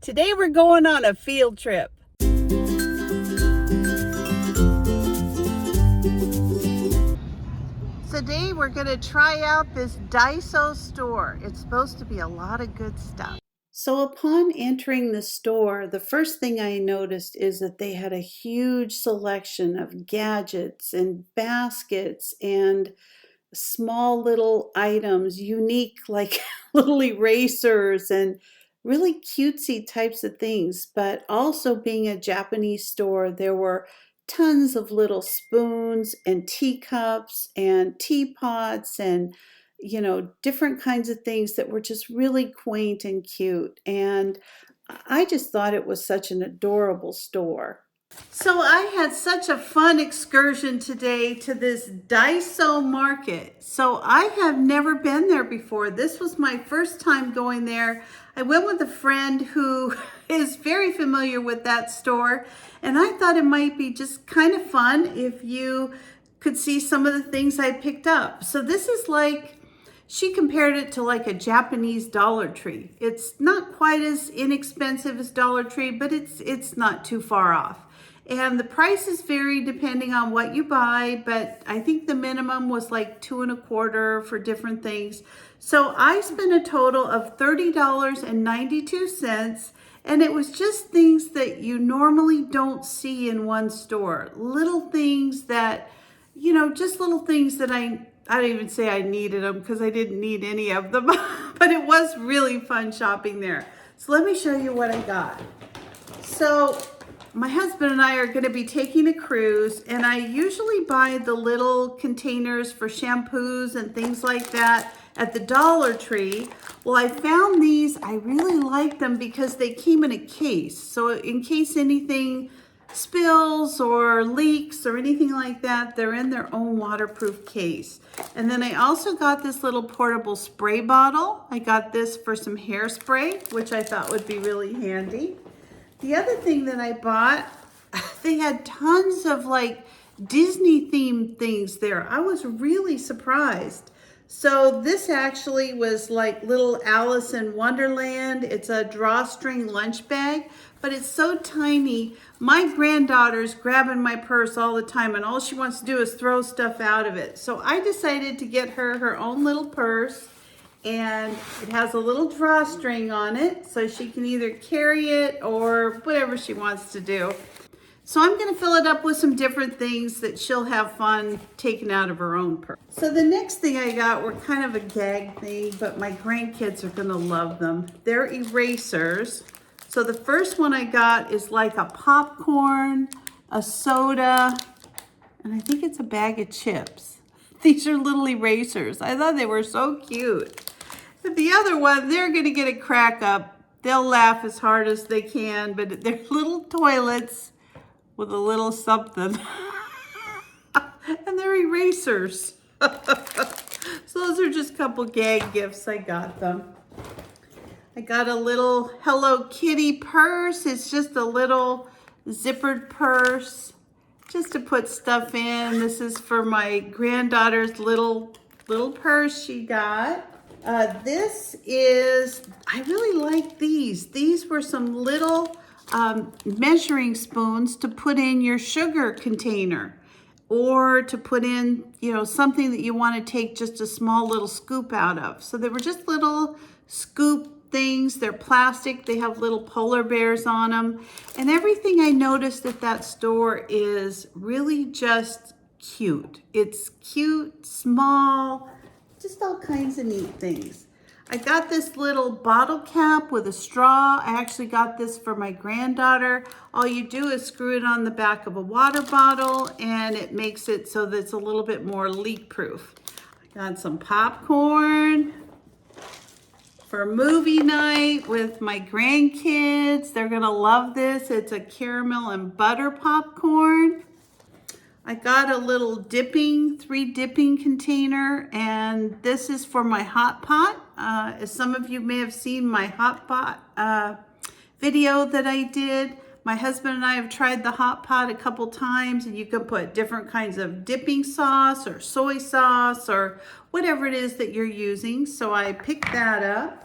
Today we're going on a field trip. Today we're going to try out this DAISO store. It's supposed to be a lot of good stuff. So upon entering the store, the first thing I noticed is that they had a huge selection of gadgets and baskets and small little items, unique like little erasers and really cutesy types of things. But also being a Japanese store, there were tons of little spoons and teacups and teapots and different kinds of things that were just really quaint and cute. And I just thought it was such an adorable store. So I had such a fun excursion today to this DAISO market. So I have never been there before. This was my first time going there. I went with a friend who is very familiar with that store, and I thought it might be just kind of fun if you could see some of the things I picked up. So this is like, she compared it to like a Japanese Dollar Tree. It's not quite as inexpensive as Dollar Tree, but it's not too far off. And the prices vary depending on what you buy, but I think the minimum was like $2.25 for different things. So I spent a total of $30.92, and it was just things that you normally don't see in one store. Little things that, just little things that I don't even say I needed them because I didn't need any of them, but it was really fun shopping there. So let me show you what I got. So my husband and I are going to be taking a cruise, and I usually buy the little containers for shampoos and things like that at the Dollar Tree. Well, I found these. I really like them because they came in a case. So in case anything spills or leaks or anything like that, they're in their own waterproof case. And then I also got this little portable spray bottle. I got this for some hairspray, which I thought would be really handy. The other thing that I bought, they had tons of like Disney themed things there. I was really surprised. So this actually was like little Alice in Wonderland. It's a drawstring lunch bag, but it's so tiny. My granddaughter's grabbing my purse all the time, and all she wants to do is throw stuff out of it. So I decided to get her her own little purse. And it has a little drawstring on it, so she can either carry it or whatever she wants to do. So I'm going to fill it up with some different things that she'll have fun taking out of her own purse. So the next thing I got were kind of a gag thing, but my grandkids are going to love them. They're erasers. So the first one I got is like a popcorn, a soda, and I think it's a bag of chips. These are little erasers. I thought they were so cute. The other one, they're going to get a crack up. They'll laugh as hard as they can, but they're little toilets with a little something. And they're erasers. So those are just a couple gag gifts. I got them. I got a little Hello Kitty purse. It's just a little zippered purse just to put stuff in. This is for my granddaughter's little purse she got. This is, I really like these. These were some little measuring spoons to put in your sugar container, or to put in, something that you want to take just a small little scoop out of. So they were just little scoop things. They're plastic. They have little polar bears on them. And everything I noticed at that store is really just cute. It's cute, small, just all kinds of neat things. I got this little bottle cap with a straw. I actually got this for my granddaughter. All you do is screw it on the back of a water bottle, and it makes it so that it's a little bit more leak proof. I got some popcorn for movie night with my grandkids. They're gonna love this. It's a caramel and butter popcorn. I got a little 3 dipping container, and this is for my hot pot. As some of you may have seen my hot pot video that I did, my husband and I have tried the hot pot a couple times, and you can put different kinds of dipping sauce or soy sauce or whatever it is that you're using. So I picked that up.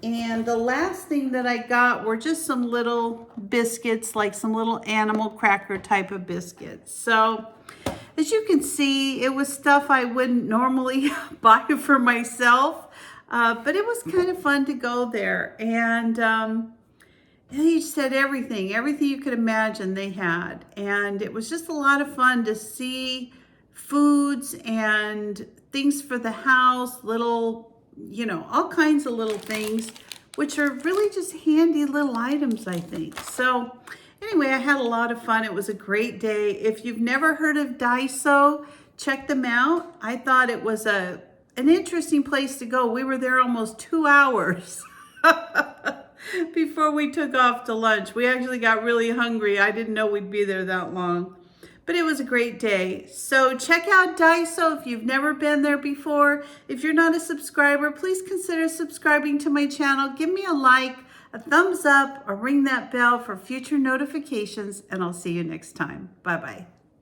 And the last thing that I got were just some little biscuits, like some little animal cracker type of biscuits. So as you can see, it was stuff I wouldn't normally buy for myself, but it was kind of fun to go there. And they just had everything you could imagine they had. And it was just a lot of fun to see foods and things for the house, little, all kinds of little things, which are really just handy little items, I think. So anyway, I had a lot of fun. It was a great day. If you've never heard of DAISO, check them out. I thought it was an interesting place to go. We were there almost 2 hours before we took off to lunch. We actually got really hungry. I didn't know we'd be there that long. But it was a great day. So check out DAISO if you've never been there before. If you're not a subscriber, please consider subscribing to my channel. Give me a like, a thumbs up, or ring that bell for future notifications, and I'll see you next time. Bye-bye.